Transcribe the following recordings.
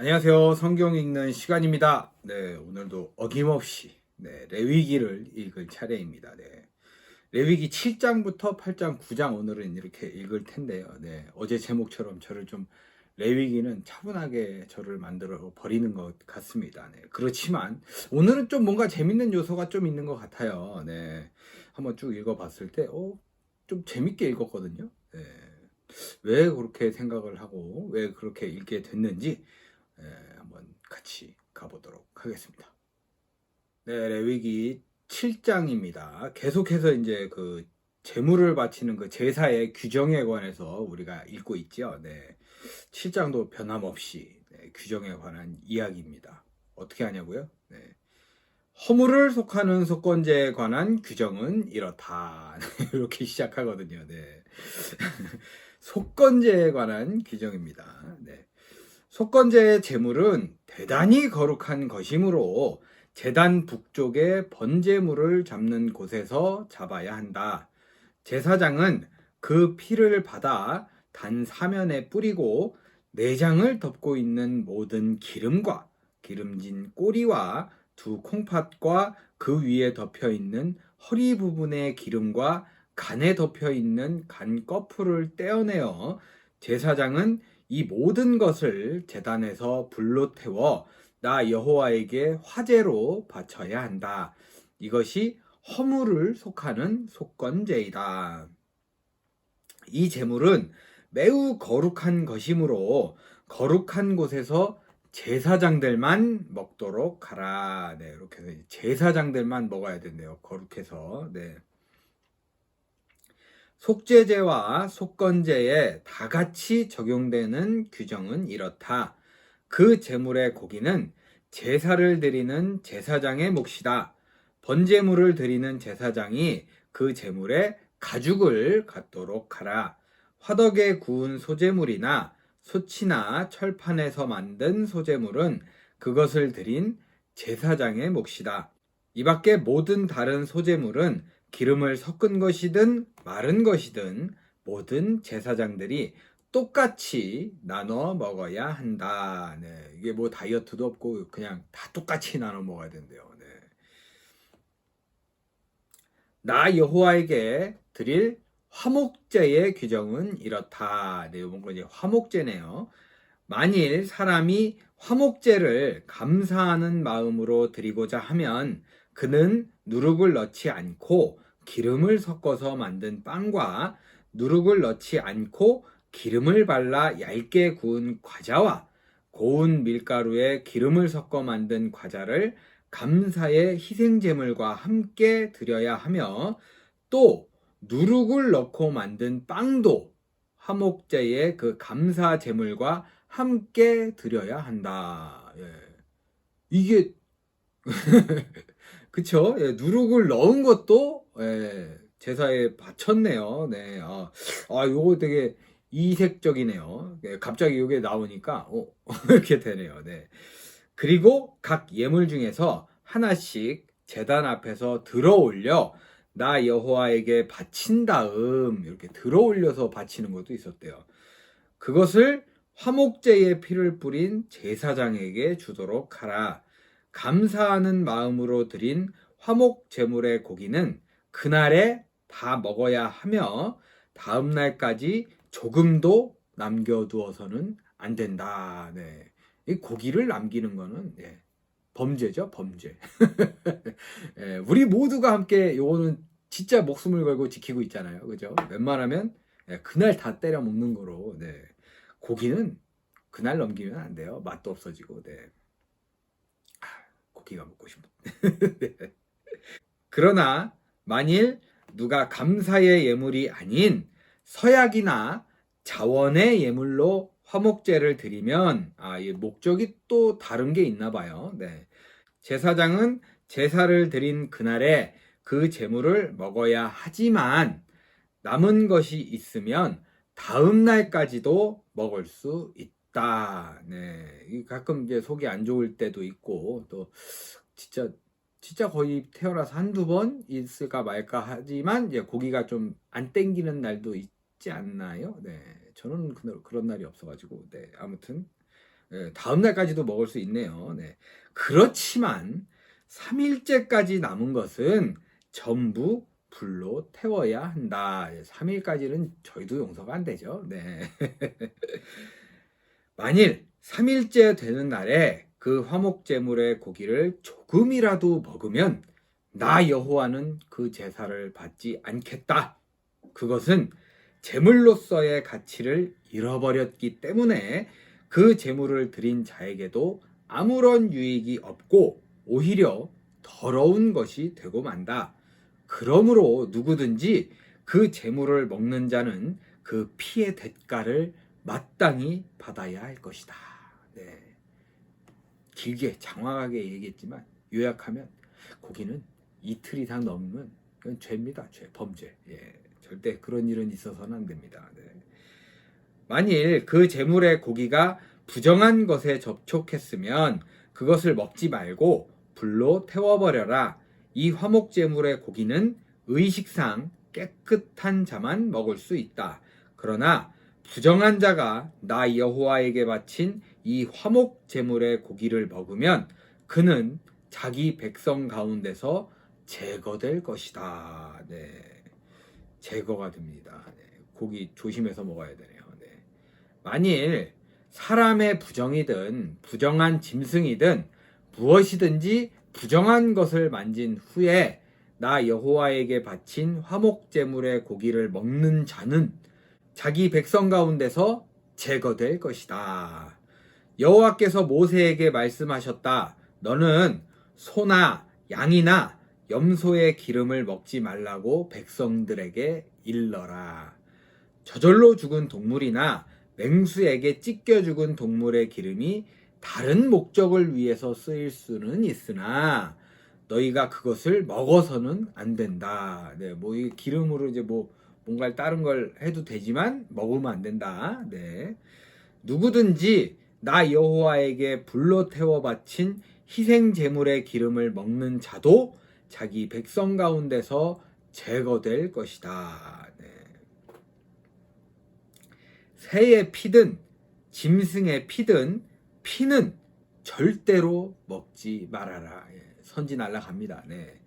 안녕하세요. 성경 읽는 시간입니다. 네, 오늘도 어김없이 레위기를 읽을 차례입니다. 네. 레위기 7장부터 8장, 9장 오늘은 이렇게 읽을 텐데요. 네, 어제 제목처럼 저를 좀 레위기는 차분하게 저를 만들어 버리는 것 같습니다. 네, 그렇지만 오늘은 좀 뭔가 재밌는 요소가 좀 있는 것 같아요. 네, 한번 쭉 읽어봤을 때, 좀 재밌게 읽었거든요. 네, 왜 그렇게 생각을 하고 왜 그렇게 읽게 됐는지 한번 같이 가보도록 하겠습니다. 네, 레위기 7장입니다. 계속해서 이제 그 제물을 바치는 그 제사의 규정에 관해서 우리가 읽고 있죠. 네, 7장도 변함없이 규정에 관한 이야기입니다. 어떻게 하냐고요? 네. 허물을 속하는 속건제에 관한 규정은 이렇다. 이렇게 시작하거든요. 네. 속건제에 관한 규정입니다. 네. 속건제의 제물은 대단히 거룩한 것이므로 제단 북쪽의 번제물을 잡는 곳에서 잡아야 한다. 제사장은 그 피를 받아 단 사면에 뿌리고 내장을 덮고 있는 모든 기름과 기름진 꼬리와 두 콩팥과 그 위에 덮여 있는 허리 부분의 기름과 간에 덮여 있는 간 거풀을 떼어내어 제사장은 이 모든 것을 제단에서 불로 태워 나 여호와에게 화제로 바쳐야 한다. 이것이 허물을 속하는 속건제이다. 이 제물은 매우 거룩한 것이므로 거룩한 곳에서 제사장들만 먹도록 하라. 네, 이렇게 해서 제사장들만 먹어야 된대요. 거룩해서. 네. 속죄제와 속건제에 다 같이 적용되는 규정은 이렇다. 그 제물의 고기는 제사를 드리는 제사장의 몫이다. 번제물을 드리는 제사장이 그 제물에 가죽을 갖도록 하라. 화덕에 구운 소제물이나 솥이나 철판에서 만든 소제물은 그것을 드린 제사장의 몫이다. 이 밖에 모든 다른 소제물은 기름을 섞은 것이든 마른 것이든 모든 제사장들이 똑같이 나눠 먹어야 한다. 네, 이게 뭐 다이어트도 없고 그냥 다 똑같이 나눠 먹어야 된대요. 네. 나 여호와에게 드릴 화목제의 규정은 이렇다. 네, 이건 이제 화목제네요. 만일 사람이 화목제를 감사하는 마음으로 드리고자 하면 그는 누룩을 넣지 않고 기름을 섞어서 만든 빵과 누룩을 넣지 않고 기름을 발라 얇게 구운 과자와 고운 밀가루에 기름을 섞어 만든 과자를 감사의 희생제물과 함께 드려야 하며 또 누룩을 넣고 만든 빵도 화목제의 그 감사 제물과 함께 드려야 한다. 예. 이게 그쵸? 예, 누룩을 넣은 것도 제사에 바쳤네요. 네, 요거 되게 이색적이네요. 예, 갑자기 이게 나오니까 이렇게 되네요. 네. 그리고 각 예물 중에서 하나씩 제단 앞에서 들어 올려 나 여호와에게 바친 다음 이렇게 들어 올려서 바치는 것도 있었대요. 그것을 화목제의 피를 뿌린 제사장에게 주도록 하라. 감사하는 마음으로 드린 화목 제물의 고기는 그날에 다 먹어야 하며 다음 날까지 조금도 남겨두어서는 안 된다. 네. 이 고기를 남기는 거는 범죄죠, 범죄. 우리 모두가 함께 요거는 진짜 목숨을 걸고 지키고 있잖아요, 그죠? 웬만하면 그날 다 때려 먹는 거로. 네. 고기는 그날 넘기면 안 돼요. 맛도 없어지고. 네. 고기가 먹고 싶어. 네. 그러나 만일 누가 감사의 예물이 아닌 서약이나 자원의 예물로 화목제를 드리면 이 목적이 또 다른 게 있나 봐요. 네. 제사장은 제사를 드린 그날에 그 제물을 먹어야 하지만 남은 것이 있으면 다음 날까지도 먹을 수 있다. 네. 가끔 이제 속이 안 좋을 때도 있고 또 진짜 거의 태어나서 한두 번 있을까 말까 하지만 이제 고기가 좀 안 땡기는 날도 있지 않나요? 네. 저는 그런 날이 없어가지고 네. 아무튼 다음 날까지도 먹을 수 있네요. 네. 그렇지만 3일째까지 남은 것은 전부 불로 태워야 한다. 3일까지는 저희도 용서가 안 되죠. 네. 만일 3일째 되는 날에 그 화목제물의 고기를 조금이라도 먹으면 나 여호와는 그 제사를 받지 않겠다. 그것은 제물로서의 가치를 잃어버렸기 때문에 그 제물을 드린 자에게도 아무런 유익이 없고 오히려 더러운 것이 되고 만다. 그러므로 누구든지 그 제물을 먹는 자는 그 피의 대가를 마땅히 받아야 할 것이다. 네. 길게 장황하게 얘기했지만 요약하면 고기는 이틀 이상 넘으면 그건 죄입니다. 죄, 범죄. 예. 절대 그런 일은 있어서는 안 됩니다. 네. 만일 그 제물의 고기가 부정한 것에 접촉했으면 그것을 먹지 말고 불로 태워버려라. 이 화목 제물의 고기는 의식상 깨끗한 자만 먹을 수 있다. 그러나 부정한 자가 나 여호와에게 바친 이 화목 제물의 고기를 먹으면 그는 자기 백성 가운데서 제거될 것이다. 네. 제거가 됩니다. 네. 고기 조심해서 먹어야 되네요. 네. 만일 사람의 부정이든 부정한 짐승이든 무엇이든지 부정한 것을 만진 후에 나 여호와에게 바친 화목 제물의 고기를 먹는 자는 자기 백성 가운데서 제거될 것이다. 여호와께서 모세에게 말씀하셨다. 너는 소나 양이나 염소의 기름을 먹지 말라고 백성들에게 일러라. 저절로 죽은 동물이나 맹수에게 찢겨 죽은 동물의 기름이 다른 목적을 위해서 쓰일 수는 있으나 너희가 그것을 먹어서는 안 된다. 네, 이 기름으로 이제 뭔가 다른 걸 해도 되지만 먹으면 안 된다. 네. 누구든지 나 여호와에게 불로 태워 바친 희생 제물의 기름을 먹는 자도 자기 백성 가운데서 제거될 것이다. 네. 새의 피든 짐승의 피든 피는 절대로 먹지 말아라. 예, 선지 날라갑니다. 네.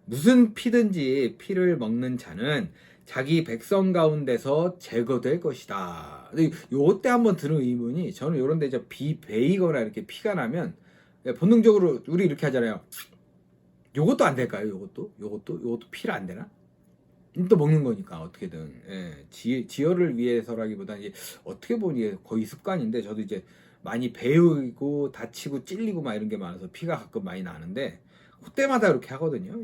무슨 피든지 피를 먹는 자는 자기 백성 가운데서 제거될 것이다. 요때 한번 드는 의문이 저는 요런데 이제 베이거나 이렇게 피가 나면 본능적으로 우리 이렇게 하잖아요. 요것도 안 될까요? 요것도 피를 안 되나? 또 먹는 거니까 어떻게든 지혈을 위해서라기보다는 이제 어떻게 보니 거의 습관인데 저도 이제 많이 배우고 다치고 찔리고 막 이런 게 많아서 피가 가끔 많이 나는데 그때마다 이렇게 하거든요.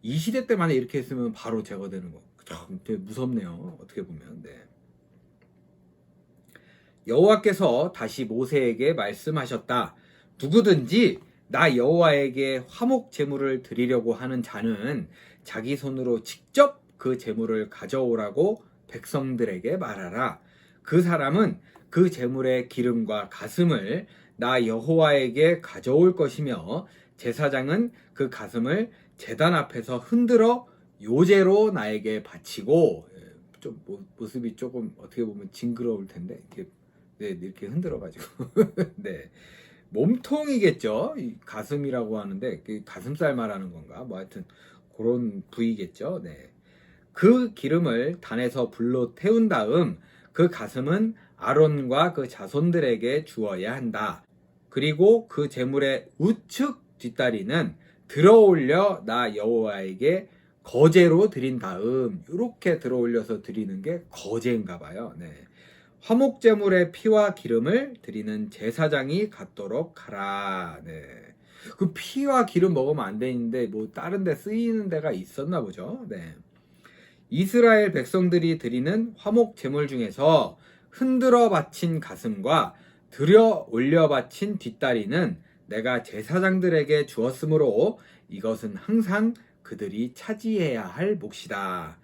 이 시대 때만 이렇게 했으면 바로 제거되는 거. 참 되게 무섭네요. 어떻게 보면. 네. 여호와께서 다시 모세에게 말씀하셨다. 누구든지 나 여호와에게 화목 제물을 드리려고 하는 자는 자기 손으로 직접 그 제물을 가져오라고 백성들에게 말하라. 그 사람은 그 제물의 기름과 가슴을 나 여호와에게 가져올 것이며 제사장은 그 가슴을 제단 앞에서 흔들어 요제로 나에게 바치고 좀 모습이 조금 어떻게 보면 징그러울 텐데 이렇게 흔들어 가지고 네. 몸통이겠죠. 이 가슴이라고 하는데 가슴살 말하는 건가? 하여튼 그런 부위겠죠. 네. 그 기름을 단에서 불로 태운 다음 그 가슴은 아론과 그 자손들에게 주어야 한다. 그리고 그 제물의 우측 뒷다리는 들어올려 나 여호와에게 거제로 드린 다음 이렇게 들어올려서 드리는 게 거제인가 봐요. 네. 화목제물의 피와 기름을 드리는 제사장이 갖도록 하라. 네. 그 피와 기름 먹으면 안 되는데 다른 데 쓰이는 데가 있었나 보죠. 네. 이스라엘 백성들이 드리는 화목제물 중에서 흔들어 바친 가슴과 들여 올려 바친 뒷다리는 내가 제사장들에게 주었으므로 이것은 항상 그들이 차지해야 할 몫이다.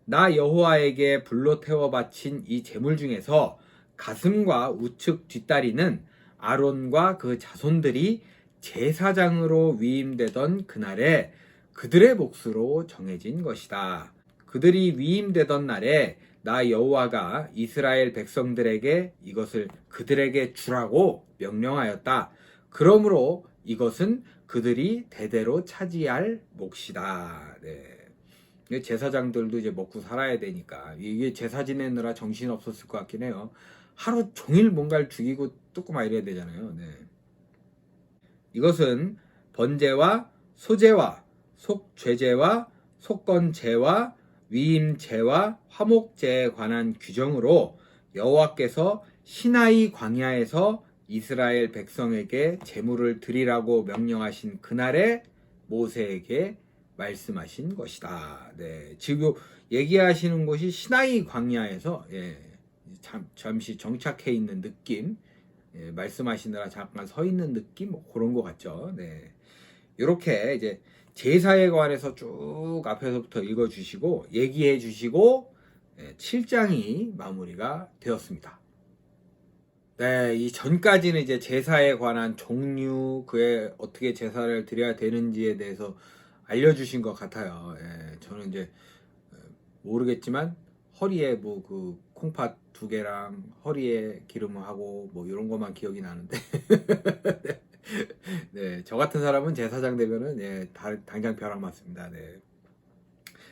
나 여호와에게 불로 태워 바친 이 제물 중에서 가슴과 우측 뒷다리는 아론과 그 자손들이 제사장으로 위임되던 그날에 그들의 몫으로 정해진 것이다. 그들이 위임되던 날에 나 여호와가 이스라엘 백성들에게 이것을 그들에게 주라고 명령하였다. 그러므로 이것은 그들이 대대로 차지할 몫이다. 네. 제사장들도 이제 먹고 살아야 되니까 이게 제사 지내느라 정신 없었을 것 같긴 해요. 하루 종일 뭔가를 죽이고 뜯고 막 이래야 되잖아요. 네. 이것은 번제와 소제와 속죄제와 속건제와 위임제와 화목제에 관한 규정으로 여호와께서 시나이 광야에서 이스라엘 백성에게 제물을 드리라고 명령하신 그날에 모세에게 말씀하신 것이다. 네, 지금 얘기하시는 곳이 시나이 광야에서 잠시 정착해 있는 느낌, 말씀하시느라 잠깐 서 있는 느낌, 뭐 그런 것 같죠. 네, 이렇게 이제 제사에 관해서 쭉 앞에서부터 읽어주시고 얘기해 주시고 7장이 마무리가 되었습니다. 네, 이 전까지는 이제 제사에 관한 종류, 그에 어떻게 제사를 드려야 되는지에 대해서 알려주신 것 같아요. 저는 이제 모르겠지만 허리에 뭐 그 콩팥 2개랑 허리에 기름하고 뭐 이런 것만 기억이 나는데 네, 저 같은 사람은 제사장 되면은 당장 벼락 맞습니다. 네,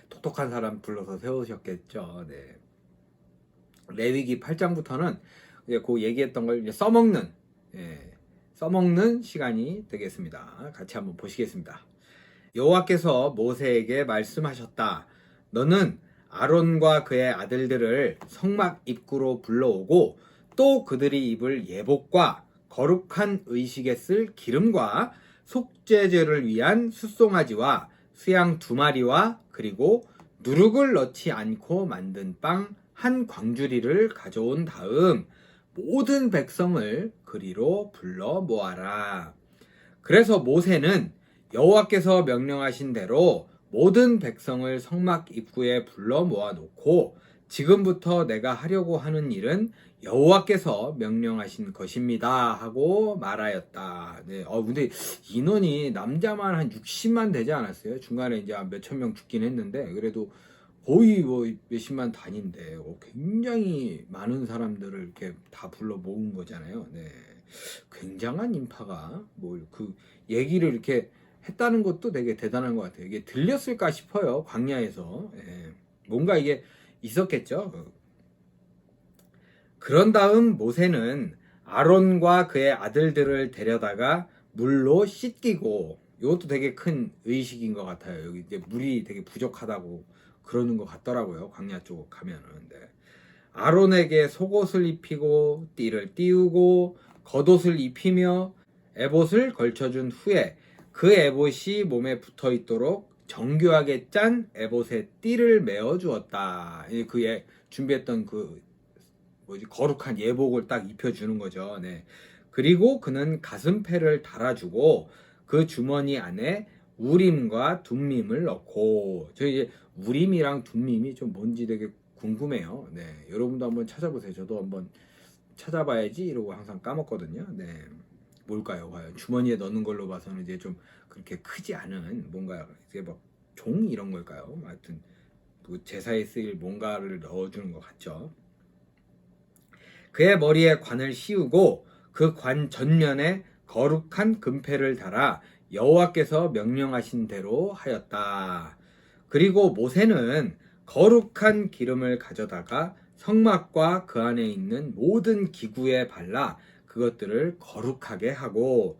똑똑한 사람 불러서 세우셨겠죠. 네, 레위기 8장부터는 그 얘기했던 걸 이제 써먹는 시간이 되겠습니다. 같이 한번 보시겠습니다. 여호와께서 모세에게 말씀하셨다. 너는 아론과 그의 아들들을 성막 입구로 불러오고 또 그들이 입을 예복과 거룩한 의식에 쓸 기름과 속죄제를 위한 숫송아지와 수양 2마리와 그리고 누룩을 넣지 않고 만든 빵 한 광주리를 가져온 다음 모든 백성을 그리로 불러 모아라. 그래서 모세는 여호와께서 명령하신 대로 모든 백성을 성막 입구에 불러 모아놓고 지금부터 내가 하려고 하는 일은 여호와께서 명령하신 것입니다 하고 말하였다. 네, 근데 인원이 남자만 한 60만 되지 않았어요? 중간에 이제 몇천 명 죽긴 했는데 그래도 거의 뭐 몇십만 단위인데 굉장히 많은 사람들을 이렇게 다 불러 모은 거잖아요. 네, 굉장한 인파가 뭐 그 얘기를 이렇게 했다는 것도 되게 대단한 것 같아요. 이게 들렸을까 싶어요. 광야에서 뭔가 이게 있었겠죠. 그런 다음 모세는 아론과 그의 아들들을 데려다가 물로 씻기고, 이것도 되게 큰 의식인 것 같아요. 여기 이제 물이 되게 부족하다고 그러는 것 같더라고요. 광야 쪽 가면은. 아론에게 속옷을 입히고 띠를 띄우고 겉옷을 입히며 에봇을 걸쳐준 후에 그 에봇이 몸에 붙어 있도록 정교하게 짠 에봇에 띠를 메어 주었다. 그에 준비했던 거룩한 예복을 딱 입혀주는 거죠. 네. 그리고 그는 가슴패를 달아주고 그 주머니 안에 우림과 둠밈을 넣고, 저 이제 우림이랑 둠밈이 좀 뭔지 되게 궁금해요. 네. 여러분도 한번 찾아보세요. 저도 한번 찾아봐야지 이러고 항상 까먹거든요. 네. 뭘까요? 과연 주머니에 넣는 걸로 봐서는 이제 좀 그렇게 크지 않은 뭔가 이제 막 종 이런 걸까요? 하여튼 제사에 쓰일 뭔가를 넣어주는 것 같죠. 그의 머리에 관을 씌우고 그 관 전면에 거룩한 금패를 달아 여호와께서 명령하신 대로 하였다. 그리고 모세는 거룩한 기름을 가져다가 성막과 그 안에 있는 모든 기구에 발라 그것들을 거룩하게 하고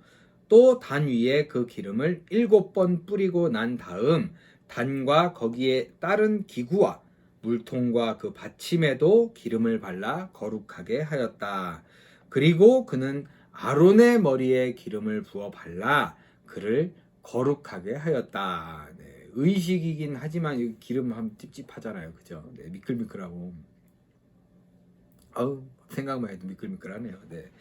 또 단 위에 그 기름을 7번 뿌리고 난 다음 단과 거기에 따른 기구와 물통과 그 받침에도 기름을 발라 거룩하게 하였다. 그리고 그는 아론의 머리에 기름을 부어 발라 그를 거룩하게 하였다. 네, 의식이긴 하지만 기름 하면 찝찝하잖아요. 그죠? 네, 미끌미끌하고. 생각만 해도 미끌미끌하네요. 네.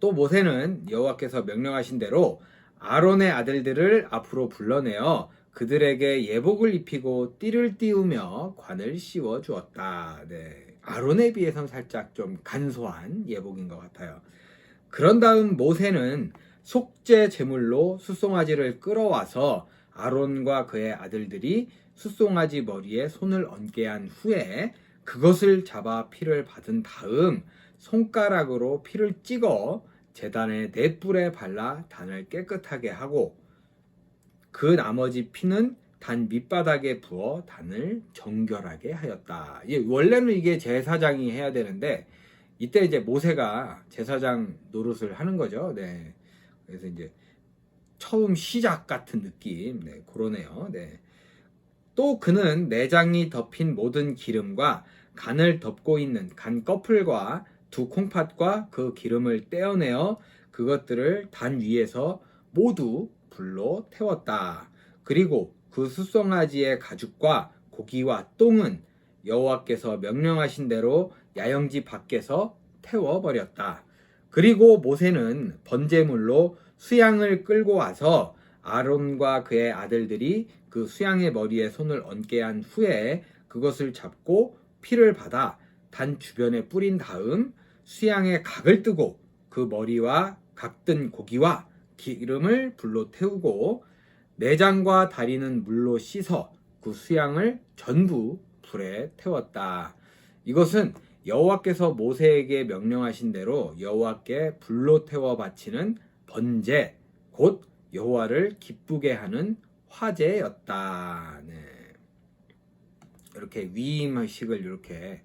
또 모세는 여호와께서 명령하신 대로 아론의 아들들을 앞으로 불러내어 그들에게 예복을 입히고 띠를 띄우며 관을 씌워 주었다. 네. 아론에 비해서는 살짝 좀 간소한 예복인 것 같아요. 그런 다음 모세는 속죄 제물로 숫송아지를 끌어와서 아론과 그의 아들들이 숫송아지 머리에 손을 얹게 한 후에 그것을 잡아 피를 받은 다음 손가락으로 피를 찍어 제단의 네 뿔에 발라 단을 깨끗하게 하고 그 나머지 피는 단 밑바닥에 부어 단을 정결하게 하였다. 원래는 이게 제사장이 해야 되는데 이때 이제 모세가 제사장 노릇을 하는 거죠. 네. 그래서 이제 처음 시작 같은 느낌. 네, 그러네요. 네. 또 그는 내장이 덮인 모든 기름과 간을 덮고 있는 간 꺼풀과 두 콩팥과 그 기름을 떼어내어 그것들을 단 위에서 모두 불로 태웠다. 그리고 그 수송아지의 가죽과 고기와 똥은 여호와께서 명령하신 대로 야영지 밖에서 태워버렸다. 그리고 모세는 번제물로 수양을 끌고 와서 아론과 그의 아들들이 그 수양의 머리에 손을 얹게 한 후에 그것을 잡고 피를 받아 단 주변에 뿌린 다음 수양의 각을 뜨고 그 머리와 각든 고기와 기름을 불로 태우고 내장과 다리는 물로 씻어 그 수양을 전부 불에 태웠다. 이것은 여호와께서 모세에게 명령하신 대로 여호와께 불로 태워 바치는 번제 곧 여호와를 기쁘게 하는 화제였다. 네. 이렇게 위임식을 이렇게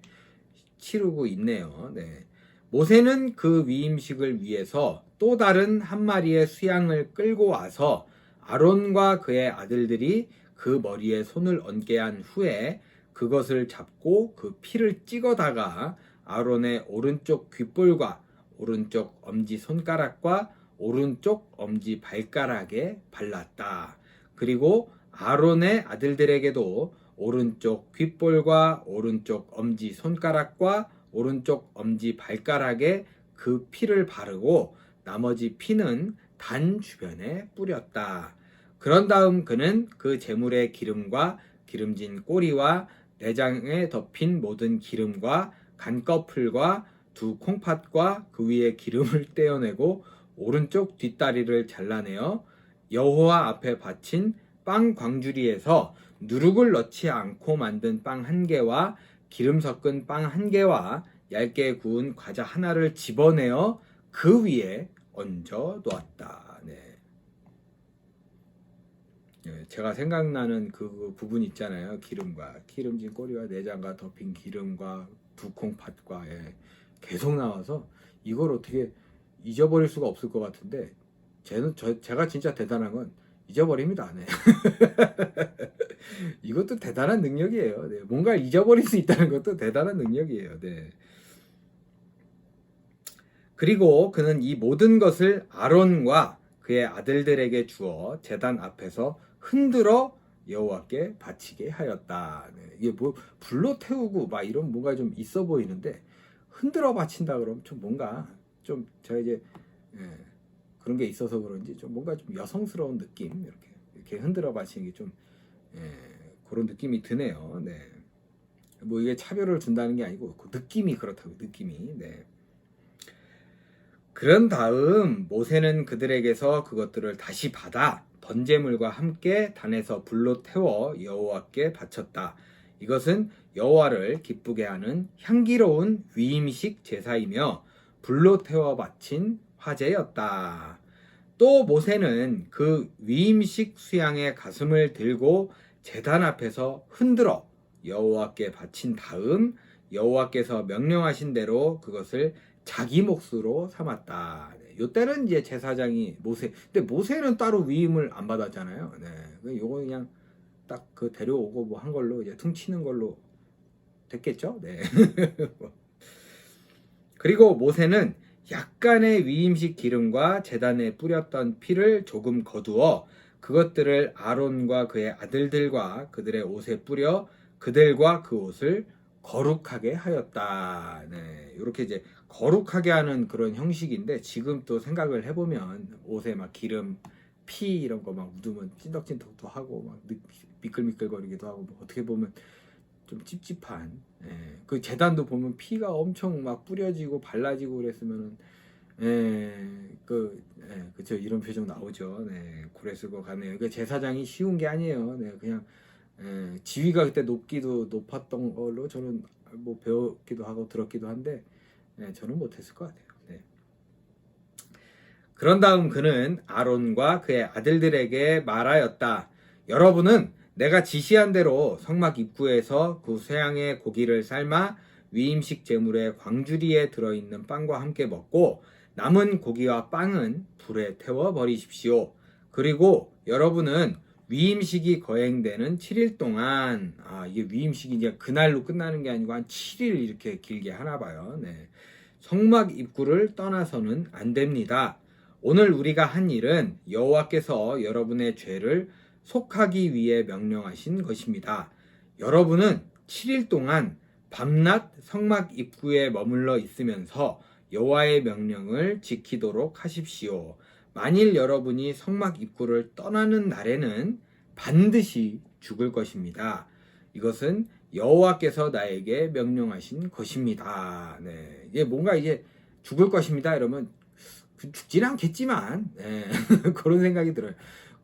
치르고 있네요. 네. 모세는 그 위임식을 위해서 또 다른 한 마리의 수양을 끌고 와서 아론과 그의 아들들이 그 머리에 손을 얹게 한 후에 그것을 잡고 그 피를 찍어다가 아론의 오른쪽 귓볼과 오른쪽 엄지 손가락과 오른쪽 엄지 발가락에 발랐다. 그리고 아론의 아들들에게도 오른쪽 귓볼과 오른쪽 엄지 손가락과 오른쪽 엄지 발가락에 그 피를 바르고 나머지 피는 단 주변에 뿌렸다. 그런 다음 그는 그 제물의 기름과 기름진 꼬리와 내장에 덮인 모든 기름과 간꺼풀과 두 콩팥과 그 위에 기름을 떼어내고 오른쪽 뒷다리를 잘라내어 여호와 앞에 바친 빵 광주리에서 누룩을 넣지 않고 만든 빵 한 개와 기름 섞은 빵 한 개와 얇게 구운 과자 하나를 집어내어 그 위에 얹어 놓았다. 네. 제가 생각나는 그 부분 있잖아요. 기름과 기름진 꼬리와 내장과 덮인 기름과 두 콩팥과 계속 나와서 이걸 어떻게 잊어버릴 수가 없을 것 같은데 제가 진짜 대단한 건 잊어버립니다. 네. 이것도 대단한 능력이에요. 네. 뭔가 잊어버릴 수 있다는 것도 대단한 능력이에요. 네. 그리고 그는 이 모든 것을 아론과 그의 아들들에게 주어 제단 앞에서 흔들어 여호와께 바치게 하였다. 네. 이게 뭐 불로 태우고 막 이런 뭔가 좀 있어 보이는데 흔들어 바친다 그러면 좀 뭔가 좀 제가 이제 그런 게 있어서 그런지 좀 뭔가 좀 여성스러운 느낌 이렇게 흔들어 바치는 게 좀 그런 느낌이 드네요. 네. 뭐 이게 차별을 준다는 게 아니고 그 느낌이 그렇다고 느낌이. 네. 그런 다음 모세는 그들에게서 그것들을 다시 받아 번제물과 함께 단에서 불로 태워 여호와께 바쳤다. 이것은 여호와를 기쁘게 하는 향기로운 위임식 제사이며 불로 태워 바친 화제였다. 또 모세는 그 위임식 수양의 가슴을 들고 제단 앞에서 흔들어 여호와께 바친 다음 여호와께서 명령하신 대로 그것을 자기 몫으로 삼았다. 네, 요때는 이제 제사장이 근데 모세는 따로 위임을 안 받았잖아요. 네, 요거 그냥 딱 그 데려오고 뭐 한 걸로 이제 퉁치는 걸로 됐겠죠. 네. 그리고 모세는 약간의 위임식 기름과 제단에 뿌렸던 피를 조금 거두어 그것들을 아론과 그의 아들들과 그들의 옷에 뿌려 그들과 그 옷을 거룩하게 하였다. 네, 이렇게 이제 거룩하게 하는 그런 형식인데 지금 또 생각을 해보면 옷에 막 기름, 피 이런 거 막 묻으면 찐덕찐덕도 하고 막 미끌미끌거리기도 하고 뭐 어떻게 보면 좀 찝찝한. 그 재단도 보면 피가 엄청 막 뿌려지고 발라지고 그랬으면은 그쵸 이런 표정 나오죠. 네, 그랬을 것 같네요. 그 제사장이 쉬운 게 아니에요. 네, 그냥 지위가 그때 높기도 높았던 걸로 저는 뭐 배웠기도 하고 들었기도 한데 저는 못했을 것 같아요. 네. 그런 다음 그는 아론과 그의 아들들에게 말하였다. 여러분은 내가 지시한 대로 성막 입구에서 그 쇠양의 고기를 삶아 위임식 제물의 광주리에 들어있는 빵과 함께 먹고 남은 고기와 빵은 불에 태워 버리십시오. 그리고 여러분은 위임식이 거행되는 7일 동안 이게 위임식이 이제 그날로 끝나는 게 아니고 한 7일 이렇게 길게 하나 봐요. 네. 성막 입구를 떠나서는 안 됩니다. 오늘 우리가 한 일은 여호와께서 여러분의 죄를 속하기 위해 명령하신 것입니다. 여러분은 7일 동안 밤낮 성막 입구에 머물러 있으면서 여호와의 명령을 지키도록 하십시오. 만일 여러분이 성막 입구를 떠나는 날에는 반드시 죽을 것입니다. 이것은 여호와께서 나에게 명령하신 것입니다. 네, 이게 뭔가 이제 죽을 것입니다. 이러면 죽지는 않겠지만 그런 생각이 들어요.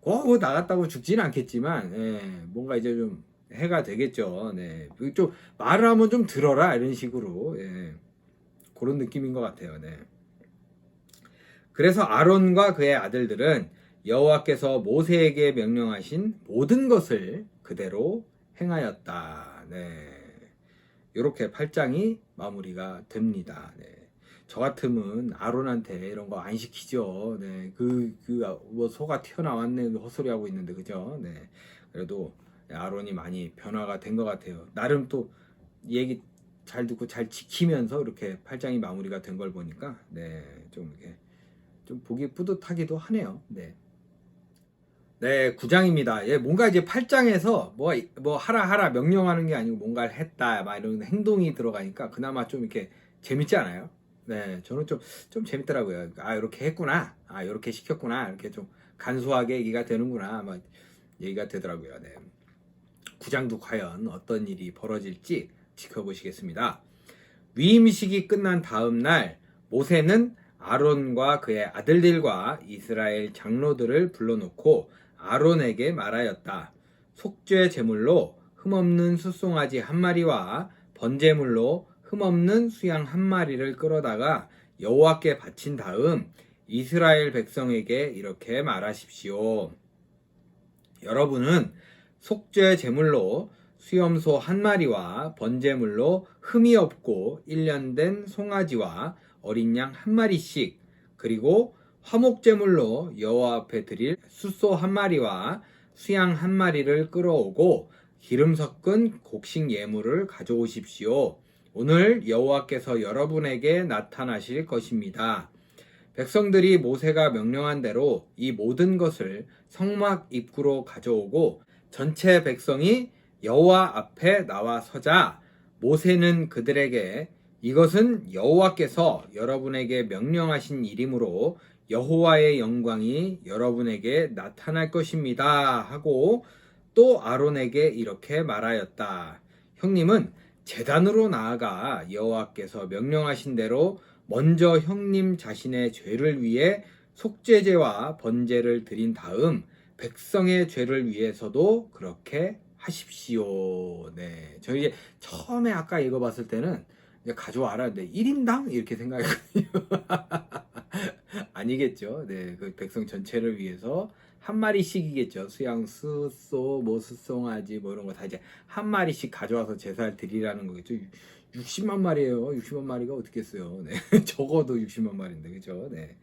꼭 나갔다고 죽지는 않겠지만 뭔가 이제 좀 해가 되겠죠. 네, 좀 말을 하면 좀 들어라 이런 식으로 그런 느낌인 것 같아요. 네. 그래서 아론과 그의 아들들은 여호와께서 모세에게 명령하신 모든 것을 그대로 행하였다. 네. 이렇게 8장이 마무리가 됩니다. 네. 저 같으면 아론한테 이런 거 안 시키죠. 네. 뭐 소가 튀어나왔네 헛소리 하고 있는데 그죠? 네. 그래도 아론이 많이 변화가 된 것 같아요. 나름 또 얘기 잘 듣고 잘 지키면서 이렇게 8장이 마무리가 된 걸 보니까 좀 이렇게 좀 보기 뿌듯하기도 하네요. 네. 네, 9장입니다. 뭔가 이제 8장에서 뭐 하라 명령하는 게 아니고 뭔가를 했다, 막 이런 행동이 들어가니까 그나마 좀 이렇게 재밌지 않아요? 네, 저는 좀 재밌더라고요. 이렇게 했구나. 이렇게 시켰구나. 이렇게 좀 간소하게 얘기가 되는구나. 막 얘기가 되더라고요. 네. 9장도 과연 어떤 일이 벌어질지 지켜보시겠습니다. 위임식이 끝난 다음 날 모세는 아론과 그의 아들들과 이스라엘 장로들을 불러놓고 아론에게 말하였다. 속죄 제물로 흠없는 숫송아지 한 마리와 번제물로 흠없는 수양 한 마리를 끌어다가 여호와께 바친 다음 이스라엘 백성에게 이렇게 말하십시오. 여러분은 속죄 제물로 수염소 한 마리와 번제물로 흠이 없고 1년 된 송아지와 어린 양 한 마리씩, 그리고 화목제물로 여호와 앞에 드릴 숫소 한 마리와 수양 한 마리를 끌어오고 기름 섞은 곡식 예물을 가져오십시오. 오늘 여호와께서 여러분에게 나타나실 것입니다. 백성들이 모세가 명령한 대로 이 모든 것을 성막 입구로 가져오고 전체 백성이 여호와 앞에 나와 서자 모세는 그들에게 이것은 여호와께서 여러분에게 명령하신 일이므로 여호와의 영광이 여러분에게 나타날 것입니다 하고 또 아론에게 이렇게 말하였다. 형님은 제단으로 나아가 여호와께서 명령하신 대로 먼저 형님 자신의 죄를 위해 속죄제와 번제를 드린 다음 백성의 죄를 위해서도 그렇게 하십시오. 네. 저 이제 처음에 아까 읽어봤을 때는 이제 가져와라. 근데 1인당? 이렇게 생각했거든요. 아니겠죠. 네. 그 백성 전체를 위해서 한 마리씩이겠죠. 수양, 숫소, 뭐 숫송아지 뭐 이런 거 다 이제 한 마리씩 가져와서 제사를 드리라는 거겠죠. 60만 마리예요. 60만 마리가 어떻겠어요. 네. 적어도 60만 마리인데. 그죠? 네.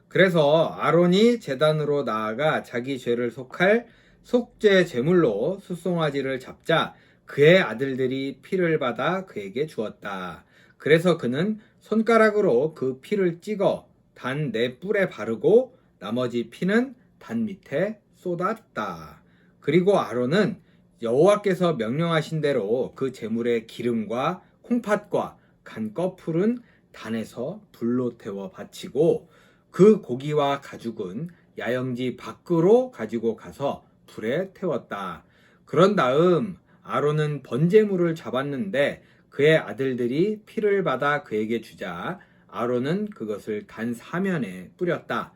그래서 아론이 제단으로 나아가 자기 죄를 속할 속죄 제물로 숫송아지를 잡자 그의 아들들이 피를 받아 그에게 주었다. 그래서 그는 손가락으로 그 피를 찍어 단 네 뿔에 바르고 나머지 피는 단 밑에 쏟았다. 그리고 아론은 여호와께서 명령하신 대로 그 제물의 기름과 콩팥과 간 꺼풀은 단에서 불로 태워 바치고 그 고기와 가죽은 야영지 밖으로 가지고 가서 불에 태웠다. 그런 다음 아론은 번제물을 잡았는데 그의 아들들이 피를 받아 그에게 주자 아론은 그것을 단 사면에 뿌렸다.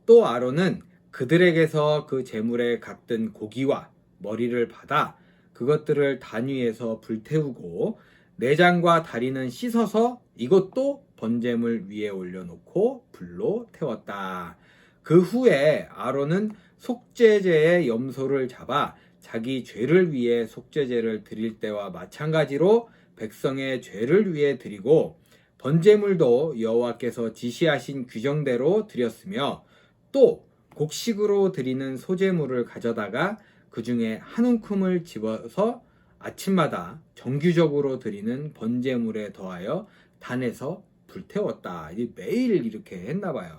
또 아론은 그들에게서 그 제물에 갓든 고기와 머리를 받아 그것들을 단 위에서 불태우고 내장과 다리는 씻어서 이것도 번제물 위에 올려놓고 불로 태웠다. 그 후에 아론은 속죄제의 염소를 잡아 자기 죄를 위해 속죄제를 드릴 때와 마찬가지로 백성의 죄를 위해 드리고 번제물도 여호와께서 지시하신 규정대로 드렸으며 또 곡식으로 드리는 소제물을 가져다가 그 중에 한 움큼을 집어서 아침마다 정규적으로 드리는 번제물에 더하여 단에서 불태웠다. 매일 이렇게 했나 봐요.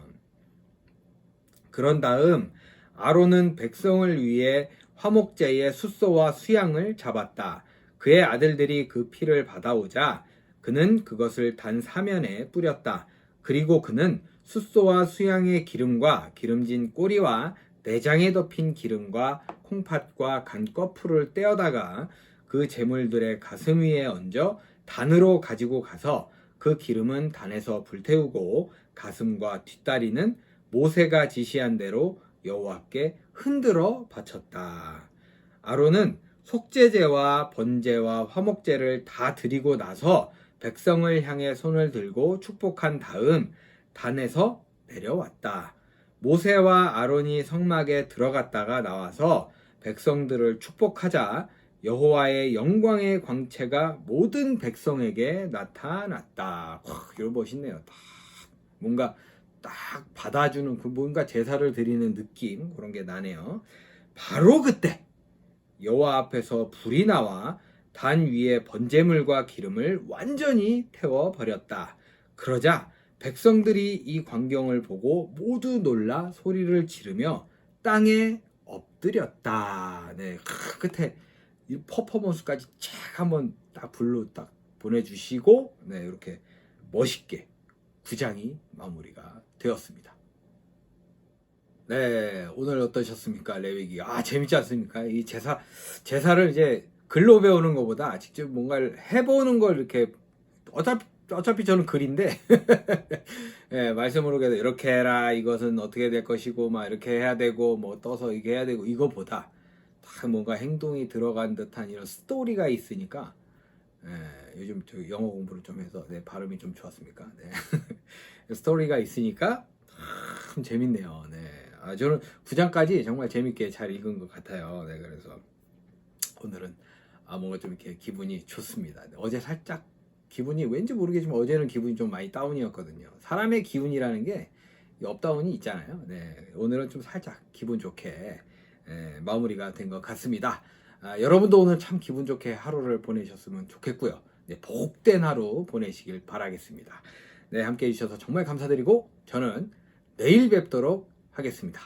그런 다음 아론은 백성을 위해 화목제의 숫소와 수양을 잡았다. 그의 아들들이 그 피를 받아오자 그는 그것을 단 사면에 뿌렸다. 그리고 그는 숫소와 수양의 기름과 기름진 꼬리와 내장에 덮인 기름과 콩팥과 간 거풀을 떼어다가 그 제물들의 가슴 위에 얹어 단으로 가지고 가서 그 기름은 단에서 불태우고 가슴과 뒷다리는 모세가 지시한 대로 여호와께 흔들어 바쳤다. 아론은 속죄제와 번제와 화목제를 다 드리고 나서 백성을 향해 손을 들고 축복한 다음 단에서 내려왔다. 모세와 아론이 성막에 들어갔다가 나와서 백성들을 축복하자 여호와의 영광의 광채가 모든 백성에게 나타났다. 이거 멋있네요. 뭔가 딱 받아주는 그 뭔가 제사를 드리는 느낌 그런 게 나네요. 바로 그때 여호와 앞에서 불이 나와 단 위에 번제물과 기름을 완전히 태워 버렸다. 그러자 백성들이 이 광경을 보고 모두 놀라 소리를 지르며 땅에 엎드렸다. 네, 끝에 이 퍼포먼스까지 쫙 한번 딱 불로 딱 보내주시고, 네, 이렇게 멋있게 구장이 마무리가 되었습니다. 네, 오늘 어떠셨습니까? 레위기. 재밌지 않습니까? 이 제사를 이제 글로 배우는 것보다 직접 뭔가를 해보는 걸 이렇게, 어차피 저는 글인데, 예, 말씀으로 해도 이렇게 해라, 이것은 어떻게 될 것이고, 막 이렇게 해야 되고, 뭐 떠서 이게 해야 되고, 이거보다 다 뭔가 행동이 들어간 듯한 이런 스토리가 있으니까, 예, 요즘 저 영어 공부를 좀 해서, 네, 발음이 좀 좋았습니까? 네. 스토리가 있으니까 참 재밌네요. 네. 저는 9장까지 정말 재밌게 잘 읽은 것 같아요. 네, 그래서 오늘은 뭔가 좀 이렇게 기분이 좋습니다. 네, 어제 살짝 기분이 왠지 모르겠지만 어제는 기분이 좀 많이 다운이었거든요. 사람의 기분이라는 게 업다운이 있잖아요. 네, 오늘은 좀 살짝 기분 좋게 마무리가 된 것 같습니다. 여러분도 오늘 참 기분 좋게 하루를 보내셨으면 좋겠고요. 네, 복된 하루 보내시길 바라겠습니다. 네, 함께 해주셔서 정말 감사드리고 저는 내일 뵙도록 하겠습니다.